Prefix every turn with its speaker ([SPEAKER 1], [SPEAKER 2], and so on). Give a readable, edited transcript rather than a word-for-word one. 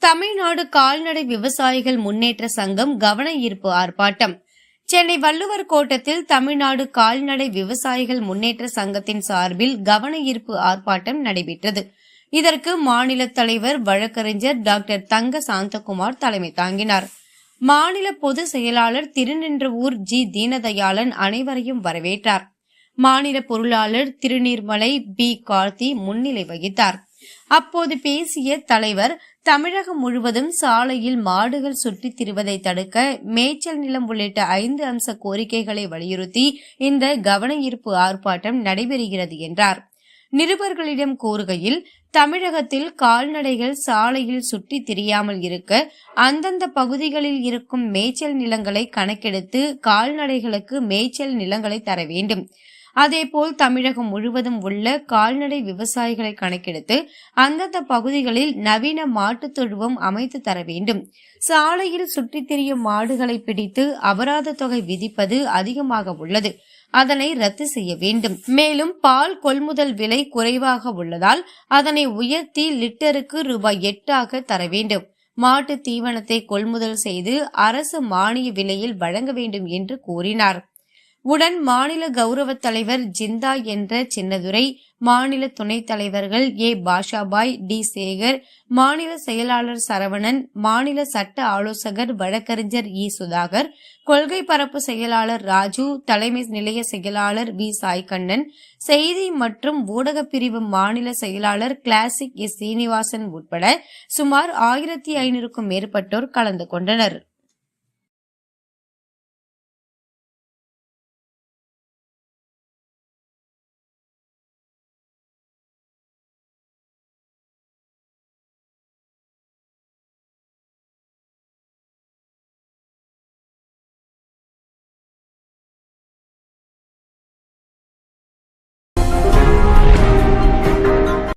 [SPEAKER 1] தமிழ்நாடு கால்நடை விவசாயிகள் முன்னேற்ற சங்கம் கவன ஈர்ப்பு ஆர்ப்பாட்டம். சென்னை வள்ளுவர் கோட்டத்தில் தமிழ்நாடு கால்நடை விவசாயிகள் முன்னேற்ற சங்கத்தின் சார்பில் கவன ஈர்ப்பு ஆர்ப்பாட்டம் நடைபெற்றது. இதற்கு மாநில தலைவர் வழக்கறிஞர் டாக்டர் தங்க சாந்தகுமார் தலைமை தாங்கினார். மாநில பொதுச் செயலாளர் திருநின்றவூர் ஜி தீனதயாளன் அனைவரையும் வரவேற்றார். மாநில பொருளாளர் திருநீர்மலை பி கார்த்தி முன்னிலை வகித்தார். அப்போது பேசிய தலைவர், தமிழகம் முழுவதும் சாலையில் மாடுகள் சுற்றித் திரிவதை தடுக்க மேய்ச்சல் நிலம் உள்ளிட்ட 5 அம்ச கோரிக்கைகளை வலியுறுத்தி இந்த கவன ஈர்ப்பு ஆர்ப்பாட்டம் நடைபெறுகிறது என்றார். நிருபர்களிடம் கூறுகையில், தமிழகத்தில் கால்நடைகள் சாலையில் சுற்றித் திரியாமல் இருக்க அந்தந்த பகுதிகளில் இருக்கும் மேய்ச்சல் நிலங்களை கணக்கெடுத்து கால்நடைகளுக்கு மேய்ச்சல் நிலங்களை தர வேண்டும். அதேபோல் தமிழகம் முழுவதும் உள்ள கால்நடை விவசாயிகளை கணக்கெடுத்து அந்தந்த பகுதிகளில் நவீன மாட்டுத் தொழுவம் அமைத்து தர வேண்டும். சாலையில் சுற்றித் திரியும் மாடுகளை பிடித்து அபராத தொகை விதிப்பது அதிகமாக உள்ளது, அதனை ரத்து செய்ய வேண்டும். மேலும் பால் கொள்முதல் விலை குறைவாக உள்ளதால் அதனை உயர்த்தி லிட்டருக்கு ரூபாய் 8 தர வேண்டும். மாட்டு தீவனத்தை கொள்முதல் செய்து அரசு மானிய விலையில் வழங்க வேண்டும் என்று கூறினார். உடன் மாநில கௌரவ தலைவர் ஜிந்தா என்ற சின்னதுரை, மாநில துணைத் தலைவர்கள் ஏ பாஷாபாய், டி சேகர், மாநில செயலாளர் சரவணன், மாநில சட்ட ஆலோசகர் வழக்கறிஞர் இ சுதாகர், கொள்கை பரப்பு செயலாளர் ராஜு, தலைமை நிலைய செயலாளர் வி சாய்கண்ணன், செய்தி மற்றும் ஊடக பிரிவு மாநில செயலாளர் கிளாசிக் எஸ் சீனிவாசன் உட்பட சுமார் 1500க்கும் மேற்பட்டோர் கலந்து கொண்டனர்.